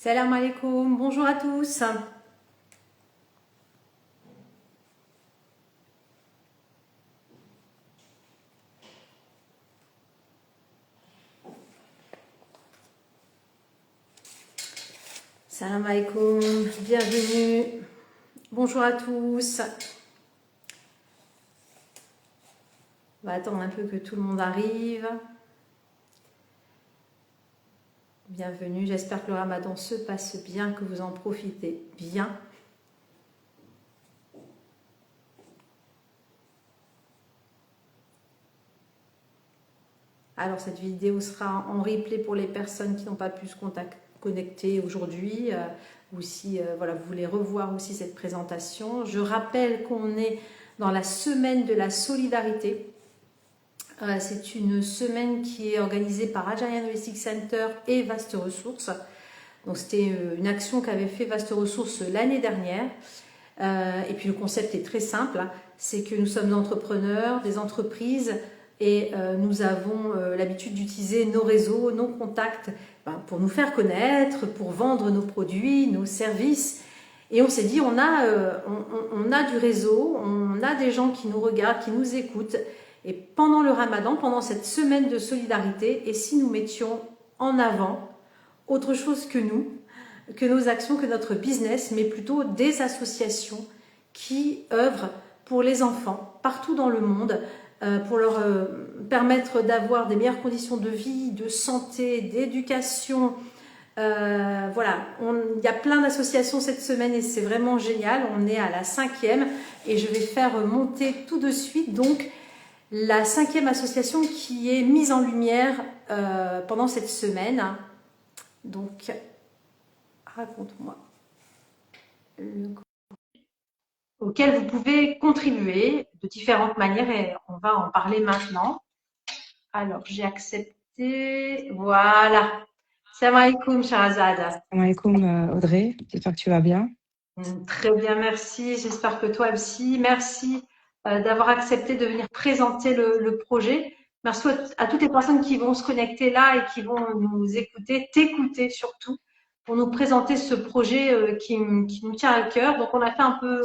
Salam alaikum, bonjour à tous. Salam alaikum, bienvenue. Bonjour à tous. On va attendre un peu que tout le monde arrive. Bienvenue, j'espère que le ramadan se passe bien, que vous en profitez bien. Alors cette vidéo sera en replay pour les personnes qui n'ont pas pu se connecter aujourd'hui ou si voilà, vous voulez revoir aussi cette présentation. Je rappelle qu'on est dans la semaine de la solidarité. C'est une semaine qui est organisée par Algerian Holistic Center et Vaste Ressources. Donc c'était une action qu'avait fait Vaste Ressources l'année dernière. Et puis le concept est très simple, hein. C'est que nous sommes des entrepreneurs, des entreprises, et nous avons l'habitude d'utiliser nos réseaux, nos contacts pour nous faire connaître, pour vendre nos produits, nos services. Et on s'est dit, on a du réseau, on a des gens qui nous regardent, qui nous écoutent. Et pendant le ramadan, pendant cette semaine de solidarité, et si nous mettions en avant autre chose que nous, que nos actions, que notre business, mais plutôt des associations qui œuvrent pour les enfants partout dans le monde, pour leur permettre d'avoir des meilleures conditions de vie, de santé, d'éducation. Voilà, il y a plein d'associations cette semaine et c'est vraiment génial. On est à la 5e et je vais faire monter tout de suite donc la 5e association qui est mise en lumière pendant cette semaine. Donc, raconte-moi auquel vous pouvez contribuer de différentes manières et on va en parler maintenant. Alors, j'ai accepté. Voilà. Salam alaikum, Shahrazad. Salam alaikum Audrey, j'espère que tu vas bien. Très bien, merci. J'espère que toi aussi. Merci d'avoir accepté de venir présenter le projet. Merci à toutes les personnes qui vont se connecter là et qui vont nous écouter, t'écouter surtout, pour nous présenter ce projet qui nous tient à cœur. Donc, on a fait un peu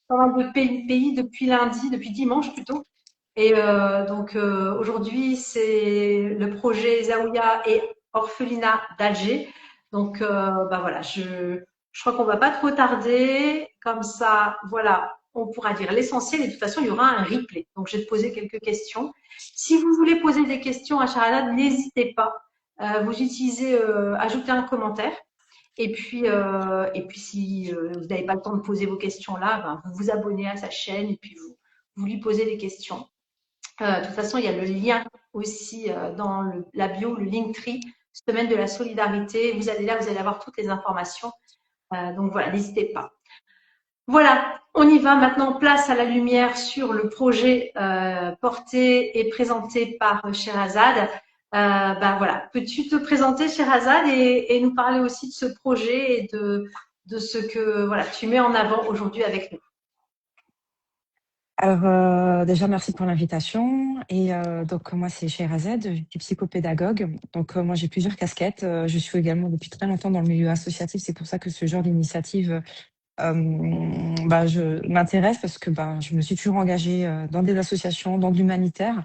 pas mal de pays depuis lundi, depuis dimanche plutôt. Et donc, aujourd'hui, c'est le projet Zaouia et Orphelinat d'Alger. Donc, voilà, je crois qu'on va pas trop tarder. Comme ça, voilà, on pourra dire l'essentiel et de toute façon, il y aura un replay. Donc, je vais te poser quelques questions. Si vous voulez poser des questions à Shahrazad, n'hésitez pas. Vous utilisez ajouter un commentaire. Et puis si vous n'avez pas le temps de poser vos questions là, vous vous abonnez à sa chaîne et puis vous lui posez des questions. De toute façon, il y a le lien aussi dans la bio, le Linktree, semaine de la solidarité. Vous allez là, vous allez avoir toutes les informations. Donc voilà, n'hésitez pas. Voilà, on y va maintenant. Place à la lumière sur le projet porté et présenté par Sherazade. Voilà, peux-tu te présenter Sherazade et nous parler aussi de ce projet et de ce que voilà tu mets en avant aujourd'hui avec nous. Alors déjà merci pour l'invitation et donc moi c'est Sherazade, je suis psychopédagogue. Donc moi j'ai plusieurs casquettes. Je suis également depuis très longtemps dans le milieu associatif, c'est pour ça que ce genre d'initiative je m'intéresse parce que je me suis toujours engagée dans des associations, dans de l'humanitaire.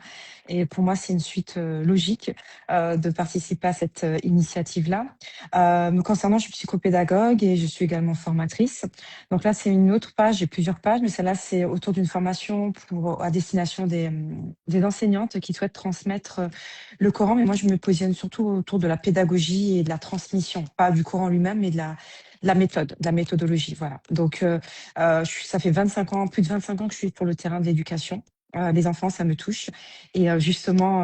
Et pour moi, c'est une suite logique de participer à cette initiative-là. Me concernant, je suis psychopédagogue et je suis également formatrice. Donc là, c'est une autre page, j'ai plusieurs pages, mais celle-là, c'est autour d'une formation à destination des enseignantes qui souhaitent transmettre le Coran. Mais moi, je me positionne surtout autour de la pédagogie et de la transmission, pas du Coran lui-même, mais de la méthode, de la méthodologie, voilà. Donc, ça fait 25 ans, plus de 25 ans que je suis sur le terrain de l'éducation. Les enfants, ça me touche. Et justement,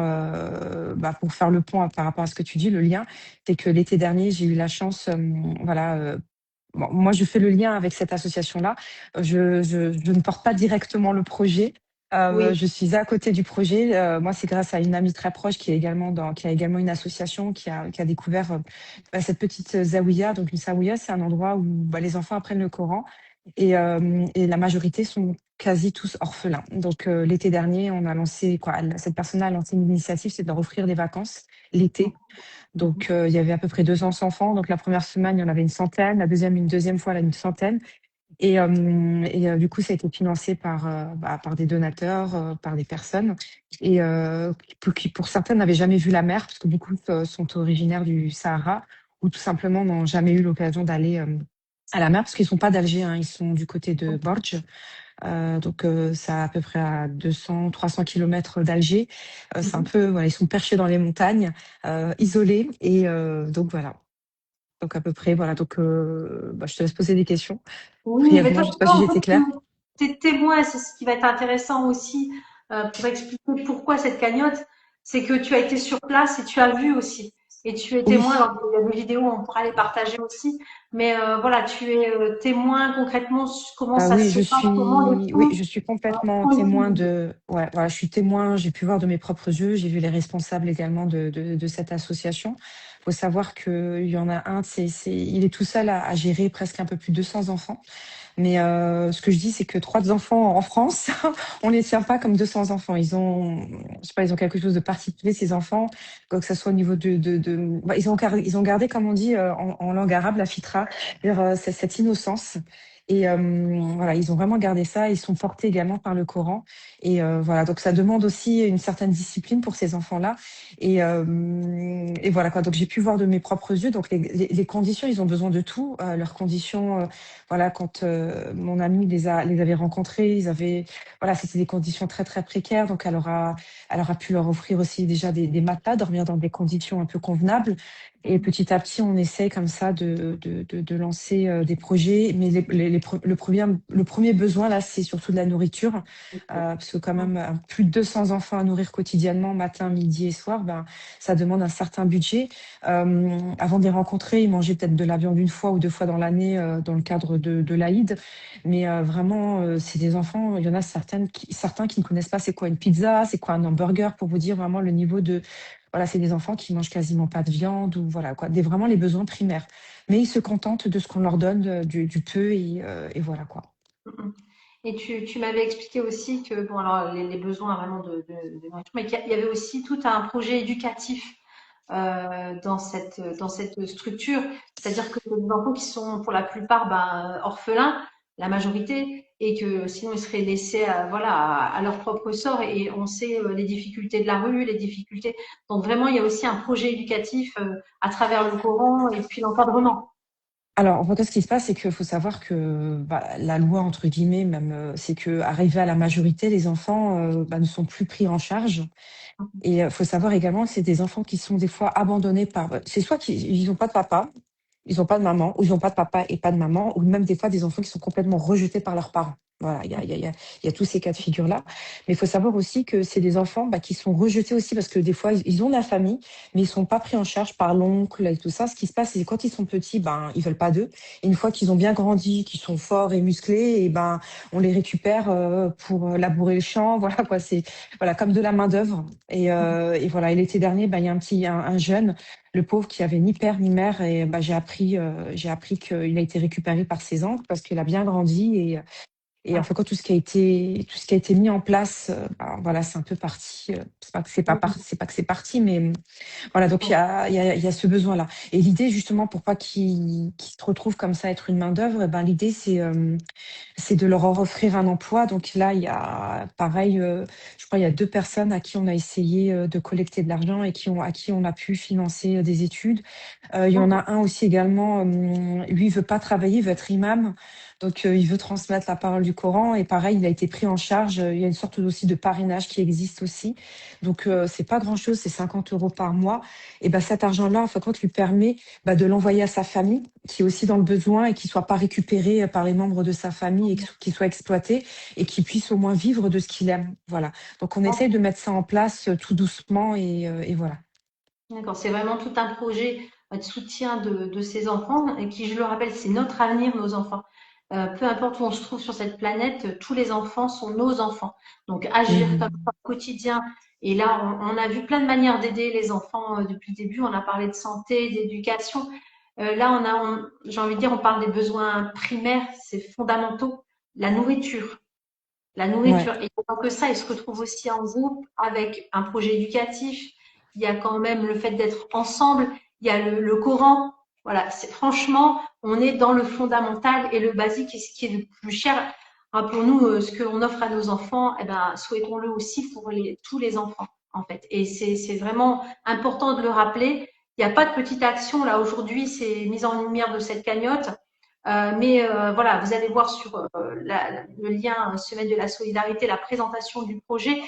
pour faire le point par rapport à ce que tu dis, le lien, c'est que l'été dernier, j'ai eu la chance, moi, je fais le lien avec cette association-là. Je ne porte pas directement le projet. Oui, Je suis à côté du projet. Moi, c'est grâce à une amie très proche qui a également une association qui a découvert cette petite zaouïa. Donc, une zaouïa, c'est un endroit où les enfants apprennent le Coran. Et la majorité sont quasi tous orphelins. Donc l'été dernier, on a lancé quoi, cette personne-là a lancé une initiative, c'est de leur offrir des vacances l'été. Donc il y avait à peu près 200 enfants. Donc la première semaine, il y en avait une centaine, la deuxième une deuxième fois, là, une centaine. Du coup, ça a été financé par des donateurs, par des personnes, qui pour certaines n'avaient jamais vu la mer, parce que beaucoup sont originaires du Sahara, ou tout simplement n'ont jamais eu l'occasion d'aller à la mer, parce qu'ils sont pas d'Alger, hein, ils sont du côté de Borj. Ça à peu près à 200-300 kilomètres d'Alger. C'est un peu, voilà, ils sont perchés dans les montagnes, isolés, donc voilà. Donc à peu près, voilà. Je te laisse poser des questions Oui, mais brièvement. toi, Je sais pas si en j'étais claire. fait, tu es témoin, c'est ce qui va être intéressant aussi pour expliquer pourquoi cette cagnotte, c'est que tu as été sur place et tu as vu aussi. Et tu es témoin, Oui. alors il y a des vidéos, on pourra les partager aussi, mais voilà, tu es témoin concrètement comment Ah ça oui, se passe, comment les oui, fonds je suis complètement sont témoin utilisés. de, ouais, voilà, je suis témoin, j'ai pu voir de mes propres yeux, j'ai vu les responsables également de cette association. Faut savoir qu'il y en a un, il est tout seul à gérer presque un peu plus de 200 enfants. Mais ce que je dis, c'est que 3 enfants en France, on les tient pas comme 200 enfants. Je sais pas, ils ont quelque chose de particulier, ces enfants, que ce soit au niveau bah, ils ont gardé, comme on dit en langue arabe, la fitra, c'est-à-dire cette innocence. Voilà, ils ont vraiment gardé ça. Ils sont portés également par le Coran. Voilà, donc ça demande aussi une certaine discipline pour ces enfants-là. Et voilà quoi. Donc j'ai pu voir de mes propres yeux. Donc les conditions, ils ont besoin de tout. Leurs conditions. Voilà, quand mon ami les avait rencontrés, voilà, c'était des conditions très très précaires. Donc elle aura pu leur offrir aussi déjà des matelas, dormir dans des conditions un peu convenables. Et petit à petit, on essaie comme ça de lancer des projets. Mais le premier besoin là, c'est surtout de la nourriture, parce que quand même plus de 200 enfants à nourrir quotidiennement, matin, midi et soir, ben ça demande un certain budget. Avant de les rencontrer, ils mangeaient peut-être de la viande une fois ou 2 fois dans l'année dans le cadre de l'Aïd. Mais vraiment, c'est des enfants, il y en a certains qui ne connaissent pas c'est quoi une pizza, c'est quoi un hamburger, pour vous dire vraiment le niveau de... Voilà, c'est des enfants qui mangent quasiment pas de viande, ou voilà, quoi, vraiment les besoins primaires. Mais ils se contentent de ce qu'on leur donne, du peu, et voilà, quoi. Et tu m'avais expliqué aussi que, bon, alors les besoins vraiment de nourriture, mais qu'il y avait aussi tout un projet éducatif dans cette structure. C'est-à-dire que les enfants qui sont pour la plupart orphelins, la majorité, et que sinon ils seraient laissés voilà, à leur propre sort. Et on sait les difficultés de la rue, les difficultés. Donc vraiment, il y a aussi un projet éducatif à travers le Coran et puis l'encadrement. Alors, en fait, ce qui se passe, c'est qu'il faut savoir que bah, la loi, entre guillemets, même, c'est que arrivé à la majorité, les enfants bah, ne sont plus pris en charge. Et il faut savoir également que c'est des enfants qui sont des fois abandonnés c'est soit qu'ils n'ont pas de papa, ils n'ont pas de maman, ou ils n'ont pas de papa et pas de maman, ou même des fois des enfants qui sont complètement rejetés par leurs parents. Voilà, il y a tous ces cas de figure-là. Mais il faut savoir aussi que c'est des enfants bah, qui sont rejetés aussi parce que des fois, ils ont de la famille, mais ils sont pas pris en charge par l'oncle et tout ça. Ce qui se passe, c'est que quand ils sont petits, ben, ils veulent pas d'eux. Et une fois qu'ils ont bien grandi, qu'ils sont forts et musclés, et ben, on les récupère pour labourer le champ. Voilà, quoi. C'est voilà, comme de la main-d'œuvre. Et voilà, et l'été dernier, ben, il y a un jeune, le pauvre, qui avait ni père ni mère, et bah, j'ai appris qu'il a été récupéré par ses oncles parce qu'il a bien grandi, et en fait quand tout ce qui a été mis en place, bah, voilà, c'est un peu parti. C'est pas que c'est parti, mais voilà, donc il y a ce besoin-là. Et l'idée justement pour pas qu'ils se retrouvent comme ça à être une main d'œuvre, ben l'idée c'est de leur offrir un emploi. Donc là, il y a pareil, je crois il y a 2 personnes à qui on a essayé de collecter de l'argent et à qui on a pu financer des études. Il y en a un aussi également, lui, il veut pas travailler, il veut être imam. Donc, il veut transmettre la parole du Coran. Et pareil, il a été pris en charge. Il y a une sorte aussi de parrainage qui existe aussi. Donc, c'est pas grand-chose, c'est 50 euros par mois. Et ben, cet argent-là, en fin de compte, lui permet bah, de l'envoyer à sa famille, qui est aussi dans le besoin et qui soit pas récupéré par les membres de sa famille et qui soit exploité et qui puisse au moins vivre de ce qu'il aime. Voilà. Donc, on essaye de mettre ça en place tout doucement et voilà. D'accord, c'est vraiment tout un projet de soutien de ces enfants, et qui, je le rappelle, c'est notre avenir, nos enfants. Peu importe où on se trouve sur cette planète, tous les enfants sont nos enfants. Donc agir comme Mhm. ça au quotidien. Et là, on a vu plein de manières d'aider les enfants depuis le début. On a parlé de santé, d'éducation, Là, j'ai envie de dire, on parle des besoins primaires, c'est fondamentaux. La nourriture. La Ouais. nourriture. Et pas que ça, ils se retrouvent aussi en groupe avec un projet éducatif. Il y a quand même le fait d'être ensemble. Il y a le Coran. Voilà, franchement, on est dans le fondamental et le basique et ce qui est le plus cher. Hein, pour nous, ce que l'on offre à nos enfants, eh ben, souhaitons-le aussi pour tous les enfants, en fait. Et c'est vraiment important de le rappeler. Il n'y a pas de petite action là aujourd'hui, c'est mise en lumière de cette cagnotte. Voilà, vous allez voir sur le lien Semaine de la solidarité, la présentation du projet.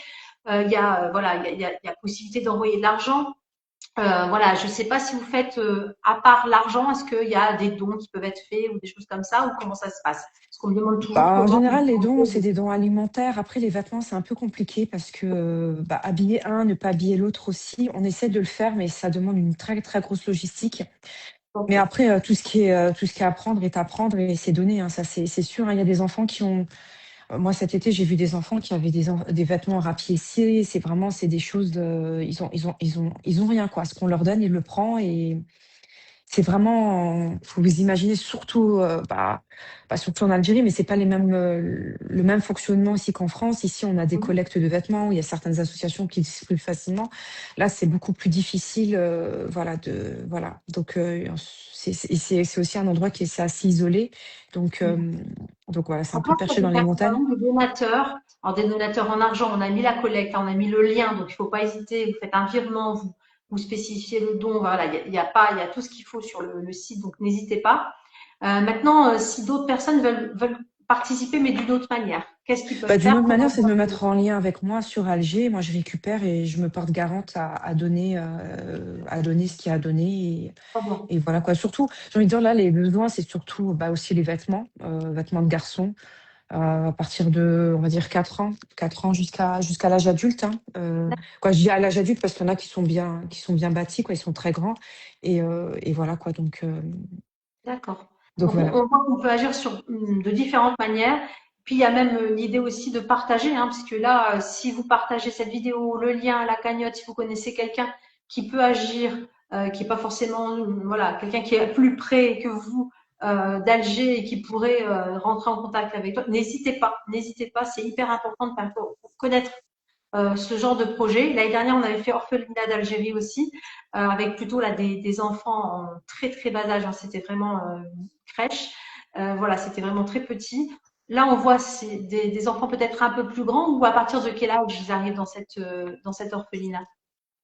Il y a voilà, il y a possibilité d'envoyer de l'argent. Voilà, je ne sais pas si vous faites, à part l'argent, est-ce qu'il y a des dons qui peuvent être faits ou des choses comme ça, ou comment ça se passe? Parce qu'on me demande toujours Bah, en comment. général, les dons, c'est des dons alimentaires. Après, les vêtements, c'est un peu compliqué parce que bah, habiller un, ne pas habiller l'autre aussi. On essaie de le faire, mais ça demande une très très grosse logistique. Mais Ok. après, tout ce qui est à prendre est à prendre et c'est donné, hein, ça c'est sûr, hein. Il y a des enfants qui ont, moi cet été, j'ai vu des enfants qui avaient des vêtements rapiécés. C'est vraiment, c'est des choses, ils ont rien quoi. Ce qu'on leur donne, ils le prennent et c'est vraiment, faut vous imaginer surtout, pas surtout en Algérie, mais c'est pas le même fonctionnement ici qu'en France. Ici, on a des Mhm. collectes de vêtements où il y a certaines associations qui distribuent facilement. Là, c'est beaucoup plus difficile, voilà. Donc, c'est aussi un endroit qui est assez isolé. Donc, voilà, c'est un peu Encore, il y a perché des dans les personnes, montagnes. des donateurs. Alors, des donateurs en argent, on a mis la collecte, on a mis le lien, donc il ne faut pas hésiter. Vous faites un virement, vous spécifiez le don. Voilà, il y a tout ce qu'il faut sur le site, donc n'hésitez pas. Maintenant, si d'autres personnes veulent participer, mais d'une autre manière, qu'est-ce qu'ils peuvent Bah, d'une faire? autre Comment manière, ils c'est de me peuvent. mettre en lien avec moi sur Alger. Moi, je récupère et je me porte garante à donner ce qu'il y a à donner. Très bien. Et voilà quoi. Surtout, j'ai envie de dire là, les besoins, c'est surtout bah, aussi les vêtements, vêtements de garçon, à partir de, on va dire 4 ans jusqu'à l'âge adulte. Hein. Quoi, je dis à l'âge adulte parce qu'il y en a qui sont bien bâtis, quoi, ils sont très grands. Et voilà quoi. D'accord. Donc Donc, voilà. on voit qu'on peut agir de différentes manières. Puis, il y a même l'idée aussi de partager, hein, parce que là, si vous partagez cette vidéo, le lien, la cagnotte, si vous connaissez quelqu'un qui peut agir, qui n'est pas forcément, voilà, quelqu'un qui est plus près que vous d'Alger et qui pourrait rentrer en contact avec toi, n'hésitez pas, c'est hyper important pour connaître ce genre de projet. L'année dernière, on avait fait Orphelinat d'Algérie aussi, avec plutôt là des enfants en très très bas âge. Hein, c'était vraiment crèche. Voilà, c'était vraiment très petit. Là, on voit des enfants peut-être un peu plus grands ou à partir de quel âge ils arrivent dans cette orphelinat.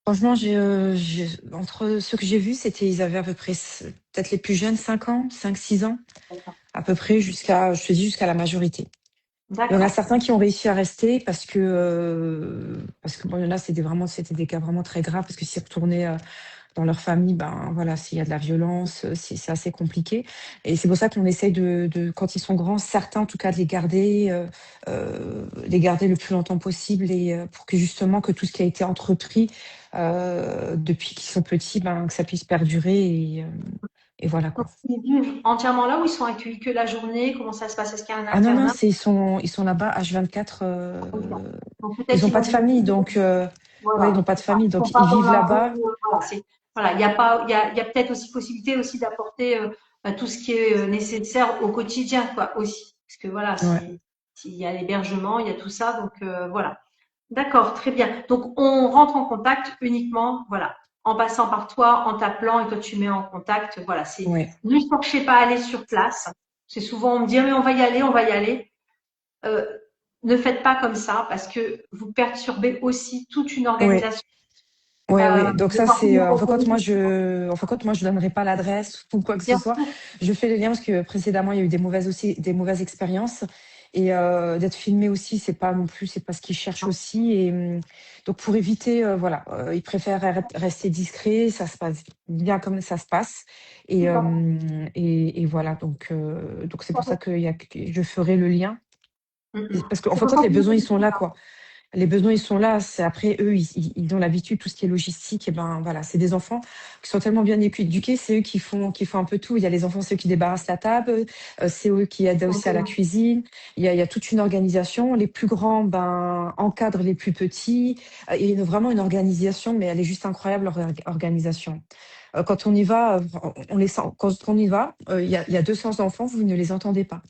Franchement, entre ceux que j'ai vus, ils avaient à peu près, peut-être les plus jeunes, 5 ans, 5, 6 ans, D'accord. à peu près je te dis, jusqu'à la majorité. Il y en a D'accord. certains qui ont réussi à rester parce que bon, il y en a, c'était des cas vraiment très graves, parce que s'ils retournaient dans leur famille, ben voilà, s'il y a de la violence, c'est assez compliqué. Et c'est pour ça qu'on essaye quand ils sont grands, certains en tout cas, de les garder le plus longtemps possible et pour que justement que tout ce qui a été entrepris depuis qu'ils sont petits, ben que ça puisse perdurer et voilà Donc, quoi. ils vivent entièrement là ou ils sont accueillis que la journée? Comment ça se passe? Est-ce qu'il y a un Ah non, non, internat? ils sont là-bas H24. Donc Ils peut-être n'ont ils pas vont de famille, décider. donc ouais, ils Voilà, n'ont pas de c'est ça. famille, Ils sont donc pas ils dans vivent la rue. là-bas. Voilà, voilà, il y a pas, il y a peut-être aussi possibilité aussi d'apporter tout ce qui est nécessaire au quotidien, quoi, aussi. Parce que voilà, Ouais, s'il y a l'hébergement, il y a tout ça, donc voilà. D'accord, très bien. Donc on rentre en contact uniquement, voilà, en passant par toi, en t'appelant et toi tu mets en contact. Voilà, ouais, ne cherchez pas à aller sur place. C'est souvent on me dit ah, mais on va y aller, on va y aller. Euh, ne faites pas comme ça parce que vous perturbez aussi toute une ouais. organisation. Ouais, ouais. Donc De ça, voir c'est, comment en fin de compte, moi, je donnerai pas l'adresse ou quoi que ce bien soit. sûr. Je fais les liens parce que précédemment, il y a eu des mauvaises expériences et d'être filmé aussi, c'est pas ce qu'ils cherchent aussi. Et donc pour éviter, voilà, ils préfèrent rester discrets. Ça se passe bien comme ça se passe et voilà. Donc c'est pour ça que je ferai le lien. Mm, mm. Parce qu'en C'est fin de pour ça compte, les que besoins ils sont là, quoi. Les besoins, ils sont là. C'est après eux, ils ont l'habitude, tout ce qui est logistique. Et ben voilà, c'est des enfants qui sont tellement bien éduqués. C'est eux qui font un peu tout. Il y a les enfants, c'est eux qui débarrassent la table. C'est eux qui aident aussi à la cuisine. Il y a toute une organisation. Les plus grands, ben encadrent les plus petits. Il y a vraiment une organisation, mais elle est juste incroyable leur organisation. Quand on y va, on les sent. Quand on y va, il y a 200 enfants, vous ne les entendez pas.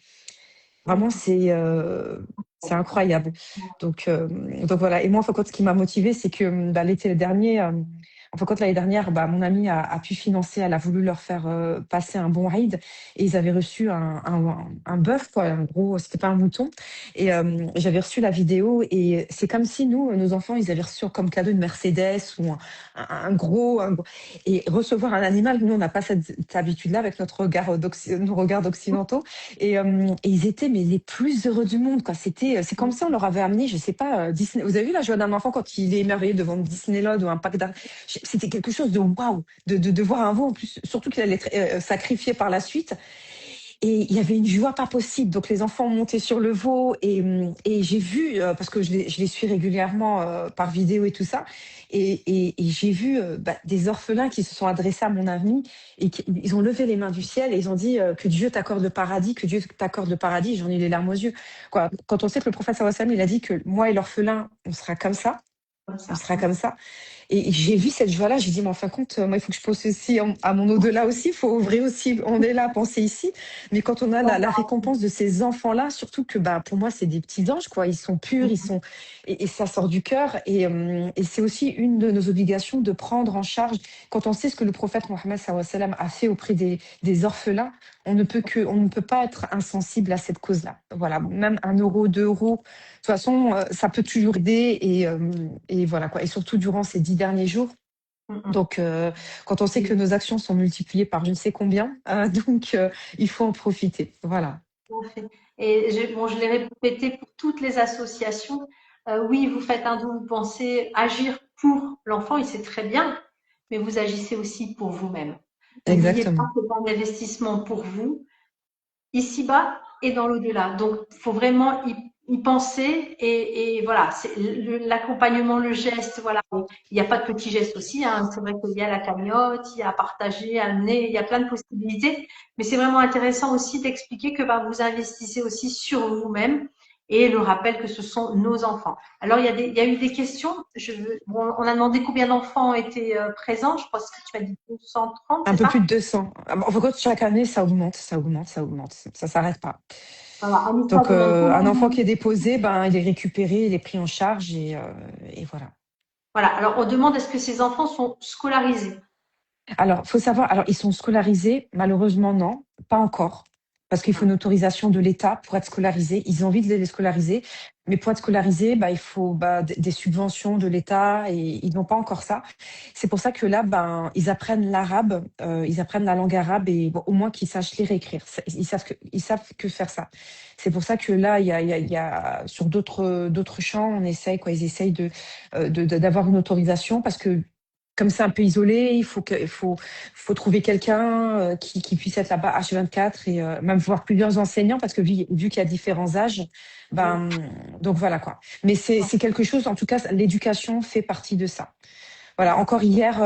Vraiment, c'est incroyable. Donc voilà. Et moi, en fin de compte, ce qui m'a motivée, c'est que bah, l'été dernier, en fin de compte, l'année dernière, bah, mon amie a pu financer, elle a voulu leur faire passer un bon ride et ils avaient reçu un bœuf, quoi, en gros, c'était pas un mouton. Et j'avais reçu la vidéo et c'est comme si nous, nos enfants, ils avaient reçu comme cadeau une Mercedes ou un gros. Et recevoir un animal, nous, on n'a pas cette habitude-là avec notre regard nos regards occidentaux. Et ils étaient mais les plus heureux du monde, quoi. C'est comme ça on leur avait amené, je sais pas, Disney. Vous avez vu la joie d'un enfant quand il est émerveillé devant Disneyland ou un parc d'art. C'était quelque chose de waouh, de voir un veau en plus, surtout qu'il allait être sacrifié par la suite. Et il y avait une joie pas possible. Donc les enfants montaient sur le veau et j'ai vu, parce que je les suis régulièrement par vidéo et tout ça, et j'ai vu bah, des orphelins qui se sont adressés à mon ami et ils ont levé les mains du ciel et ils ont dit que Dieu t'accorde le paradis, que Dieu t'accorde le paradis. J'en ai les larmes aux yeux. Quoi. Quand on sait que le prophète sallallahu alayhi wa sallam, il a dit que moi et l'orphelin, on sera comme ça. Comme On ça. sera comme ça. Et j'ai vu cette joie-là, j'ai dit, mais en fin de compte, moi, il faut que je pense aussi à mon au-delà aussi, il faut ouvrir aussi, on est là à penser ici. Mais quand on a la récompense de ces enfants-là, surtout que bah, pour moi, c'est des petits anges, quoi. Ils sont purs, et ça sort du cœur. Et c'est aussi une de nos obligations de prendre en charge, quand on sait ce que le prophète Mohammed sallallahu alayhi wa sallam a fait auprès des orphelins, on ne peut pas être insensible à cette cause-là. Voilà, même 1 euro, 2 euros, de toute façon, ça peut toujours aider et voilà quoi. Et surtout durant ces 10 derniers jours. Donc, quand on sait que nos actions sont multipliées par je ne sais combien, donc il faut en profiter. Voilà. Tout à fait. Et bon, je l'ai répété pour toutes les associations. Oui, vous faites un don, vous pensez agir pour l'enfant, et c'est très bien, mais vous agissez aussi pour vous-même. N'oubliez pas Exactement. que c'est un investissement pour vous, ici-bas et dans l'au-delà. Donc, il faut vraiment y penser et voilà, c'est l'accompagnement, le geste, voilà. Il n'y a pas de petits gestes aussi, hein. C'est vrai qu'il y a la cagnotte, il y a à partager, à amener, il y a plein de possibilités, mais c'est vraiment intéressant aussi d'expliquer que bah, vous investissez aussi sur vous-même et le rappel que ce sont nos enfants. Alors, il y a eu des questions. Bon, on a demandé combien d'enfants étaient présents. Je pense que tu as dit 230, Un c'est peu ça? plus de 200. En fait, chaque année, ça augmente, ça augmente, ça augmente. Ça s'arrête pas. Voilà, Anissa Donc, demande un combien. enfant qui est déposé, ben, il est récupéré, il est pris en charge et voilà. Voilà, alors on demande est-ce que ces enfants sont scolarisés? Alors, faut savoir, alors ils sont scolarisés, malheureusement non, pas encore, parce qu'il faut Hum, une autorisation de l'État pour être scolarisés. Ils ont envie de les scolariser, mais pour être scolarisés, bah, il faut bah, des subventions de l'État et ils n'ont pas encore ça. C'est pour ça que là, ben, ils apprennent l'arabe, ils apprennent la langue arabe et bon, au moins qu'ils sachent lire et écrire. Ils savent que faire ça. C'est pour ça que là, il y a sur d'autres champs, on essaye quoi, ils essayent d'avoir une autorisation parce que comme c'est un peu isolé, il faut trouver quelqu'un qui puisse être là-bas H24 et même voir plusieurs enseignants parce que vu qu'il y a différents âges, hum, ben donc voilà quoi. Mais c'est quelque chose, en tout cas, l'éducation fait partie de ça. Voilà, encore hier,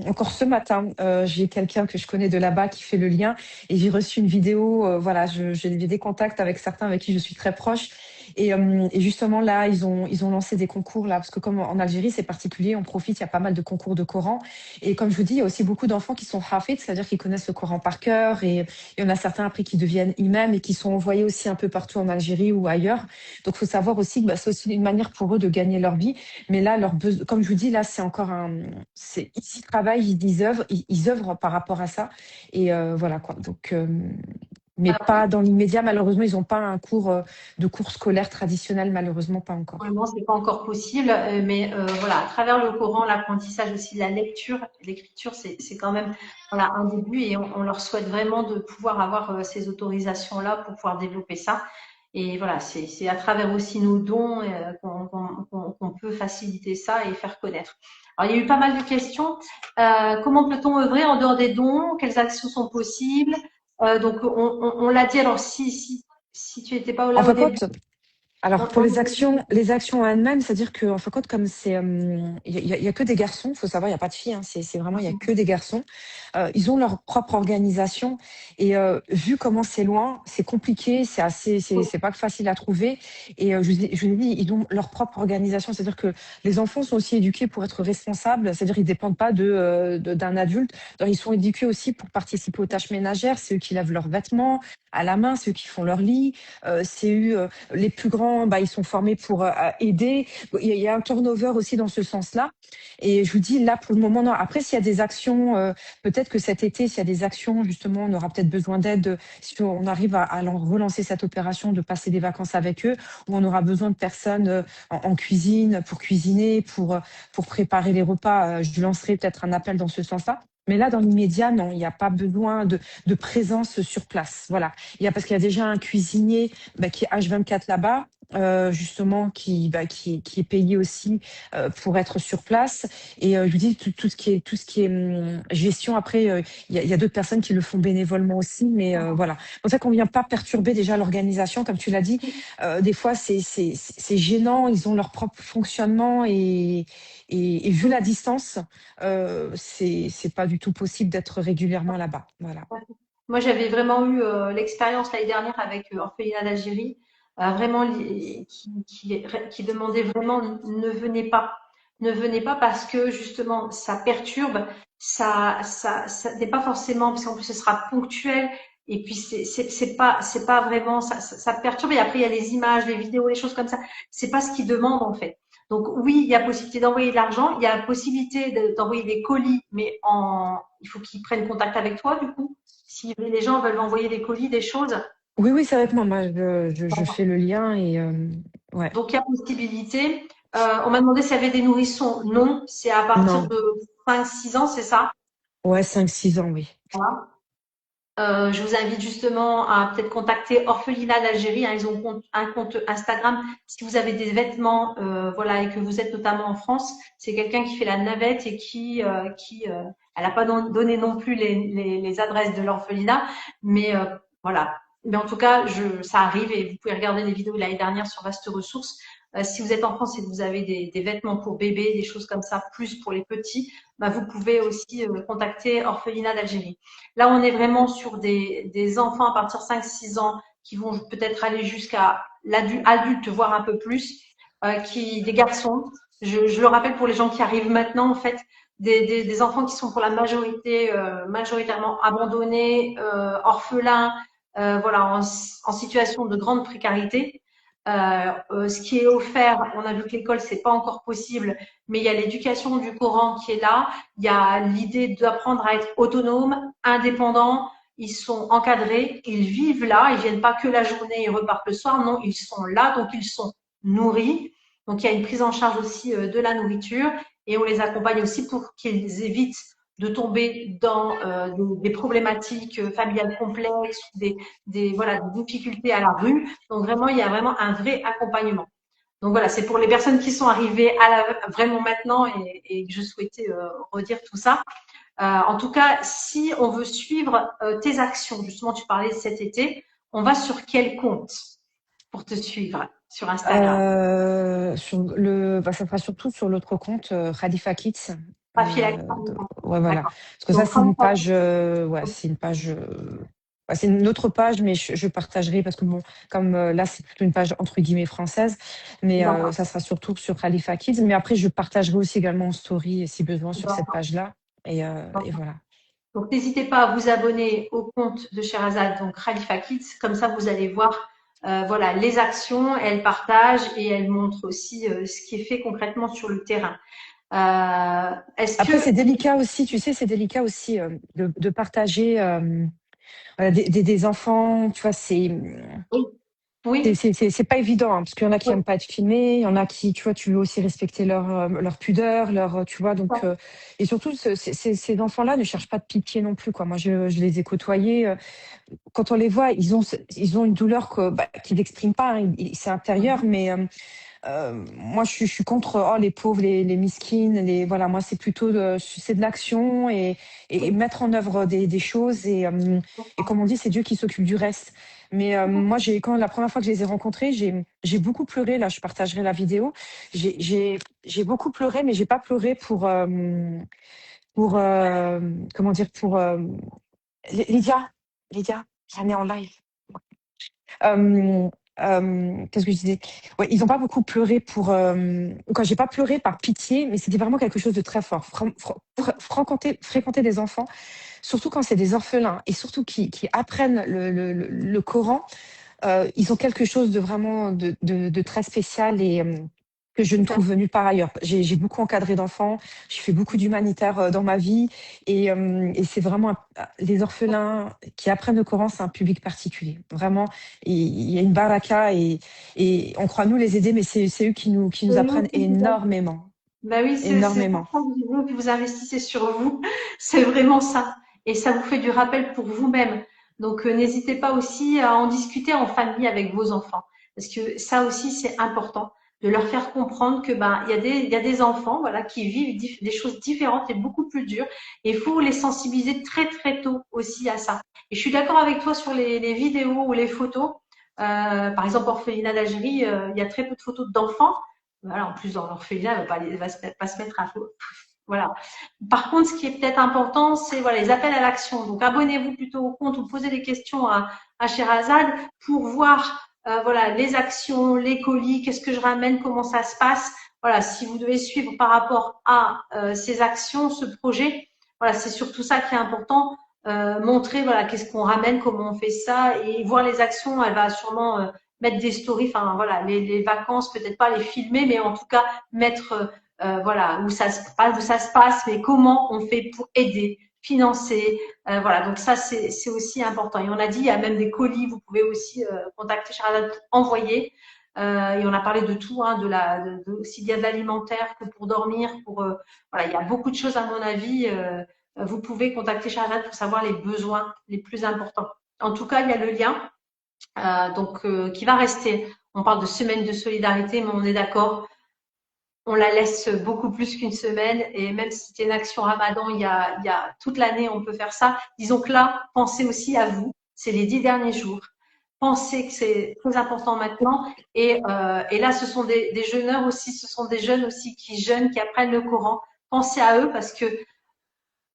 encore ce matin, j'ai quelqu'un que je connais de là-bas qui fait le lien et j'ai reçu une vidéo. Voilà, j'ai des contacts avec certains avec qui je suis très proche. Et justement là, ils ont lancé des concours là parce que comme en Algérie c'est particulier, on profite. Il y a pas mal de concours de Coran et comme je vous dis, il y a aussi beaucoup d'enfants qui sont hafid, c'est-à-dire qu'ils connaissent le Coran par cœur et il y en a certains après qui deviennent imams et qui sont envoyés aussi un peu partout en Algérie ou ailleurs. Donc, faut savoir aussi que bah, c'est aussi une manière pour eux de gagner leur vie. Mais là, comme je vous dis, là, c'est encore ils travaillent, ils œuvrent par rapport à ça. Et voilà quoi. Donc, mais pas dans l'immédiat, malheureusement, ils n'ont pas un cours scolaire traditionnel, malheureusement, pas encore. Vraiment, c'est pas encore possible, mais voilà, à travers le Coran, l'apprentissage aussi de la lecture, l'écriture, c'est quand même voilà un début et on leur souhaite vraiment de pouvoir avoir ces autorisations-là pour pouvoir développer ça. Et voilà, c'est à travers aussi nos dons qu'on peut faciliter ça et faire connaître. Alors, il y a eu pas mal de questions. Comment peut-on œuvrer en dehors des dons? Quelles actions sont possibles? Donc, on l'a dit. Alors, si tu n'étais pas En là au fin de début, compte, Alors pour On les actions en elles-mêmes, c'est-à-dire que en fin de compte, comme c'est, il y a que des garçons, faut savoir, il y a pas de filles, hein, c'est vraiment il y a que des garçons. Ils ont leur propre organisation et vu comment c'est loin, c'est compliqué, c'est pas facile à trouver et je vous ai dit, ils ont leur propre organisation, c'est-à-dire que les enfants sont aussi éduqués pour être responsables, c'est-à-dire ils dépendent pas d'un adulte. Donc, ils sont éduqués aussi pour participer aux tâches ménagères, c'est eux qui lavent leurs vêtements à la main, c'est eux qui font leur lit, c'est eux les plus grands, bah, ils sont formés pour aider. Il y a un turnover aussi dans ce sens-là. Et je vous dis, là, pour le moment, non. Après, s'il y a des actions, peut-être que cet été, s'il y a des actions, justement, on aura peut-être besoin d'aide. Si on arrive à relancer cette opération, de passer des vacances avec eux, où on aura besoin de personnes en cuisine, pour cuisiner, pour préparer les repas. Je lancerai peut-être un appel dans ce sens-là. Mais là, dans l'immédiat, non, il n'y a pas besoin de présence sur place. Voilà. Parce qu'il y a déjà un cuisinier qui est H24 là-bas, justement, qui est payé aussi pour être sur place. Et je vous dis, tout ce qui est gestion, après, il y a d'autres personnes qui le font bénévolement aussi. Mais voilà. C'est pour ça qu'on ne vient pas perturber déjà l'organisation, comme tu l'as dit. Des fois, c'est gênant, ils ont leur propre fonctionnement et vu la distance, c'est pas du tout possible d'être régulièrement là-bas. Voilà. Moi, j'avais vraiment eu l'expérience l'année dernière avec Orphelinat d'Algérie, vraiment qui demandait vraiment ne venez pas parce que justement ça perturbe, ça n'est pas forcément parce qu'en plus ce sera ponctuel et puis c'est pas vraiment ça perturbe et après il y a les images, les vidéos, les choses comme ça, c'est pas ce qu'ils demandent en fait. Donc oui, il y a possibilité d'envoyer de l'argent, il y a possibilité d'envoyer des colis, mais il faut qu'ils prennent contact avec toi du coup. Si les gens veulent m'envoyer des colis, des choses, Oui, oui, c'est avec moi. Moi, je fais le lien et ouais. donc il y a possibilité. On m'a demandé s'il y avait des nourrissons. Non, c'est à partir Non. de 5-6 ans, c'est ça. Ouais, 5, 6 ans, oui. Voilà. Je vous invite justement à peut-être contacter Orphelinat d'Algérie, hein, ils ont un compte Instagram. Si vous avez des vêtements, voilà, et que vous êtes notamment en France, c'est quelqu'un qui fait la navette et elle n'a pas donné non plus les adresses de l'orphelinat, mais voilà. Mais en tout cas, ça arrive et vous pouvez regarder les vidéos de l'année dernière sur Vaste Ressources. Si vous êtes en France et que vous avez des vêtements pour bébés, des choses comme ça, plus pour les petits, bah, vous pouvez aussi contacter Orphelinat d'Algérie. Là, on est vraiment sur des enfants à partir de 5-6 ans qui vont peut-être aller jusqu'à l'adulte, voire un peu plus, des garçons. Je le rappelle pour les gens qui arrivent maintenant, en fait, des enfants qui sont pour la majorité, majoritairement abandonnés, orphelins, voilà, en situation de grande précarité. Ce qui est offert, on a vu que l'école, c'est pas encore possible, mais il y a l'éducation du Coran qui est là. Il y a l'idée d'apprendre à être autonome, indépendant. Ils sont encadrés, ils vivent là, ils viennent pas que la journée et repartent le soir. Non, ils sont là, donc ils sont nourris. Donc il y a une prise en charge aussi de la nourriture et on les accompagne aussi pour qu'ils évitent de tomber dans des problématiques familiales complexes, voilà, des difficultés à la rue. Donc vraiment, il y a vraiment un vrai accompagnement. Donc voilà, c'est pour les personnes qui sont arrivées vraiment maintenant et je souhaitais redire tout ça. En tout cas, si on veut suivre tes actions, justement, tu parlais de cet été, on va sur quel compte pour te suivre sur Instagram? Ça sera surtout sur l'autre compte, Khalifa Kids. Pas fil. Ouais, voilà. D'accord. Parce que ça, Donc, c'est une page, ouais, ouais, c'est une autre page, mais je partagerai parce que bon, comme là, c'est plutôt une page entre guillemets française, mais d'accord. ça sera surtout sur Khalifa Kids. Mais après, je partagerai aussi également en story, si besoin, sur cette page-là. Et voilà. Donc, n'hésitez pas à vous abonner au compte de Sherazade, donc Khalifa Kids. Comme ça, vous allez voir voilà, les actions, elle partage et elle montre aussi ce qui est fait concrètement sur le terrain. Est-ce Après, que… c'est délicat aussi, tu sais, c'est délicat aussi de partager voilà, des enfants, tu vois, Oui, c'est oui, c'est c'est c'est pas évident, hein, parce qu'il y en a qui oui, aiment pas être filmés, il y en a qui, tu vois, tu veux aussi respecter leur pudeur, tu vois, donc et surtout ces enfants-là ne cherchent pas de pitié non plus, quoi. Moi, je les ai côtoyés. Quand on les voit, ils ont une douleur qu'ils n'expriment pas, hein, c'est intérieur, mais moi, je suis contre les pauvres, les miskines, voilà. Moi, c'est plutôt c'est de l'action et Oui, mettre en œuvre des choses je et comprends. comme on dit, c'est Dieu qui s'occupe du reste. Mais moi, quand la première fois que je les ai rencontrés, j'ai beaucoup pleuré. Là, je partagerai la vidéo. J'ai beaucoup pleuré, mais j'ai pas pleuré pour comment dire pour Lydia, Lydia, j'en ai en live. Qu'est-ce que je disais? Ouais, ils ont pas beaucoup pleuré pour. Quand j'ai pas pleuré par pitié, mais c'était vraiment quelque chose de très fort. Fréquenter des enfants, surtout quand c'est des orphelins et surtout qui apprennent le Coran, ils ont quelque chose de vraiment de très spécial et que je ne Tout à trouve nulle part ailleurs. J'ai beaucoup encadré d'enfants, j'ai fait beaucoup d'humanitaire dans ma vie et c'est vraiment les orphelins qui apprennent le Coran, c'est un public particulier. Vraiment, il y a une baraka et on croit nous les aider, mais c'est eux qui nous fait. apprennent énormément, Bah oui, c'est pour énormément. ça que vous investissez sur vous. C'est vraiment ça. Et ça vous fait du rappel pour vous-même. Donc, n'hésitez pas aussi à en discuter en famille avec vos enfants. Parce que ça aussi, c'est important de leur faire comprendre que, ben, il y a des enfants, voilà, qui vivent des choses différentes et beaucoup plus dures. Et il faut les sensibiliser très, très tôt aussi à ça. Et je suis d'accord avec toi sur les vidéos ou les photos. Par exemple, Orphelinat d'Algérie, il y a très peu de photos d'enfants. Voilà, en plus, dans l'orphelinat, elle va se mettre à faux. Voilà. Par contre, ce qui est peut-être important, c'est voilà, les appels à l'action. Donc, abonnez-vous plutôt au compte ou posez des questions à Sherazade pour voir voilà, les actions, les colis, qu'est-ce que je ramène, comment ça se passe. Voilà, si vous devez suivre par rapport à ces actions, ce projet, voilà, c'est surtout ça qui est important. Montrer voilà, qu'est-ce qu'on ramène, comment on fait ça et voir les actions. Elle va sûrement mettre des stories, enfin voilà, les vacances, peut-être pas les filmer, mais en tout cas mettre voilà où ça se passe, mais comment on fait pour aider, financer, voilà. Donc ça c'est aussi important. Et on a dit il y a même des colis, vous pouvez aussi contacter Charlotte pour envoyer. Et on a parlé de tout, hein, aussi bien de l'alimentaire que pour dormir, pour voilà, il y a beaucoup de choses à mon avis. Vous pouvez contacter Charlotte pour savoir les besoins les plus importants. En tout cas, il y a le lien qui va rester. On parle de semaine de solidarité, mais on est d'accord, on la laisse beaucoup plus qu'une semaine. Et même si c'était une action Ramadan, il y a toute l'année, on peut faire ça. Disons que là, pensez aussi à vous. C'est les 10 derniers jours. Pensez que c'est très important maintenant. Et là, ce sont des jeûneurs aussi, ce sont des jeunes aussi qui jeûnent, qui apprennent le Coran. Pensez à eux parce que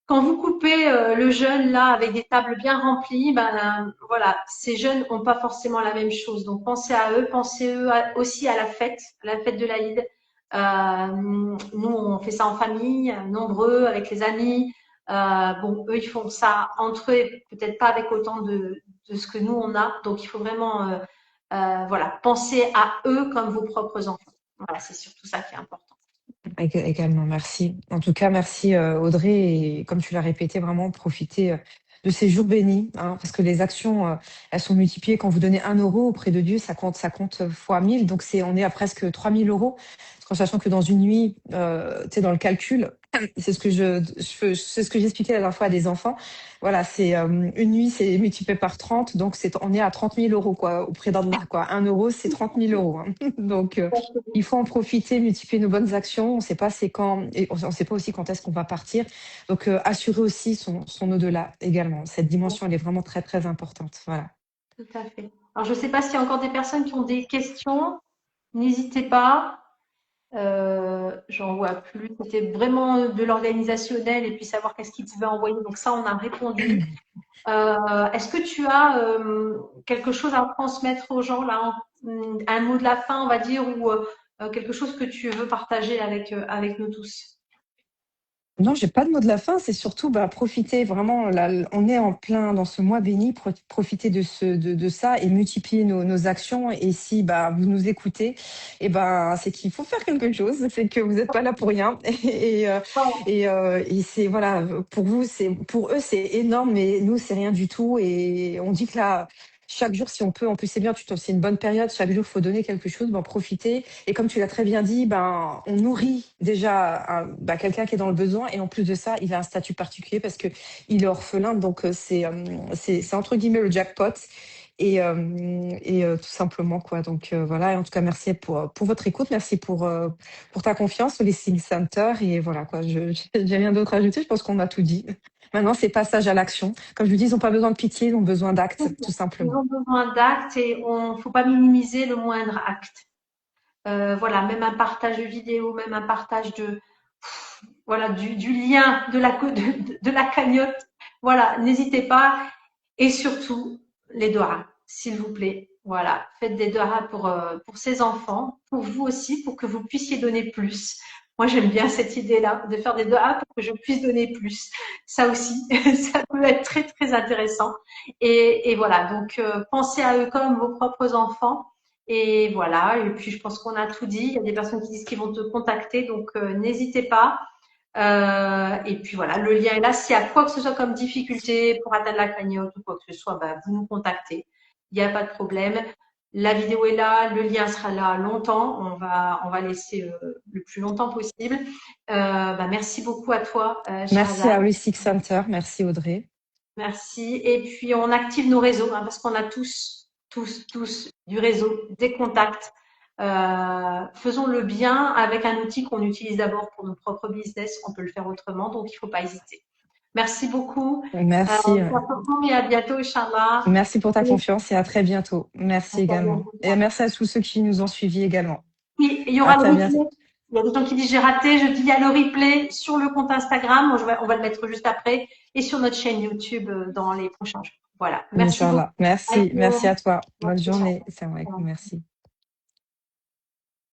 quand vous coupez le jeûne là avec des tables bien remplies, ben voilà, ces jeunes n'ont pas forcément la même chose. Donc pensez à eux, aussi à la fête de l'Aïd. Nous, on fait ça en famille, nombreux, avec les amis. Bon, eux, ils font ça entre eux, peut-être pas avec autant de ce que nous on a. Donc il faut vraiment, voilà, penser à eux comme vos propres enfants. Voilà, c'est surtout ça qui est important. Également, merci. En tout cas, merci Audrey. Et comme tu l'as répété, vraiment profiter de ces jours bénis, hein, parce que les actions, elles sont multipliées. Quand vous donnez 1 euro auprès de Dieu, ça compte fois 1000. Donc on est à presque 3000 euros. En sachant que dans une nuit, tu sais, dans le calcul, c'est ce que c'est ce que j'expliquais la dernière fois à des enfants. Voilà, c'est une nuit, c'est multiplié par 30, donc on est à 30 000 euros quoi auprès d'Allah quoi. 1 euro, c'est 30 000 euros, hein. Donc il faut en profiter, multiplier nos bonnes actions. On sait pas c'est quand, et on sait pas aussi quand est-ce qu'on va partir. Donc, assurer aussi son au-delà également. Cette dimension, elle est vraiment très, très importante. Voilà. Tout à fait. Alors, je ne sais pas s'il y a encore des personnes qui ont des questions. N'hésitez pas. J'en vois plus. C'était vraiment de l'organisationnel et puis savoir qu'est-ce qu'ils pouvaient envoyer. Donc ça, on a répondu. Est-ce que tu as quelque chose à transmettre aux gens là, un mot de la fin, on va dire, ou quelque chose que tu veux partager avec nous tous? Non, j'ai pas de mot de la fin. C'est surtout profiter vraiment. Là, on est en plein dans ce mois béni. Profiter de ça et multiplier nos actions. Et si vous nous écoutez, c'est qu'il faut faire quelque chose. C'est que vous n'êtes pas là pour rien. Et c'est voilà, pour vous, pour eux c'est énorme, mais nous c'est rien du tout. Et on dit que là. Chaque jour, si on peut, en plus c'est bien, c'est une bonne période, chaque jour, il faut donner quelque chose, profiter. Et comme tu l'as très bien dit, on nourrit déjà quelqu'un qui est dans le besoin. Et en plus de ça, il a un statut particulier parce que il est orphelin. Donc, c'est entre guillemets le jackpot. tout simplement quoi. Donc voilà. Et en tout cas, merci pour votre écoute, merci pour ta confiance au Listening Center et voilà quoi. J'ai rien d'autre à ajouter. Je pense qu'on a tout dit. Maintenant, c'est passage à l'action. Comme je vous dis, ils n'ont pas besoin de pitié, ils ont besoin d'actes, tout Ils simplement. ont besoin d'actes et on faut pas minimiser le moindre acte. Voilà, même un partage de vidéo, même un partage de voilà du lien de la cagnotte. Voilà, n'hésitez pas et surtout les doigts, s'il vous plaît. Voilà, faites des doigts pour ces enfants, pour vous aussi, pour que vous puissiez donner plus. Moi, j'aime bien cette idée-là, de faire des doigts pour que je puisse donner plus. Ça aussi, ça peut être très, très intéressant. Et voilà, donc pensez à eux comme vos propres enfants. Et voilà, et puis je pense qu'on a tout dit. Il y a des personnes qui disent qu'ils vont te contacter, donc n'hésitez pas. Et puis voilà, le lien est là. S'il y a quoi que ce soit comme difficulté pour atteindre la cagnotte ou quoi que ce soit, bah, vous nous contactez. Il n'y a pas de problème. La vidéo est là, le lien sera là longtemps. On va laisser le plus longtemps possible. Bah, merci beaucoup à toi, Merci à Shahrazad. Heuristic Center. Merci Audrey. Merci. Et puis on active nos réseaux parce qu'on a tous du réseau, des contacts. Faisons le bien avec un outil qu'on utilise d'abord pour nos propres business. On peut le faire autrement, donc il ne faut pas hésiter. Merci beaucoup. Merci. Et à bientôt, Inch'Allah. Merci pour ta confiance et à très bientôt. Merci également. Et merci à tous ceux qui nous ont suivis également. Oui, il y À aura le très bientôt. replay. Il y a des gens qui disent j'ai raté. Je dis il y a le replay sur le compte Instagram. On va le mettre juste après et sur notre chaîne YouTube dans les prochains jours. Voilà. Merci beaucoup. Inch'Allah. Merci. Merci à toi. Bonne journée. Salam alaikum. Merci.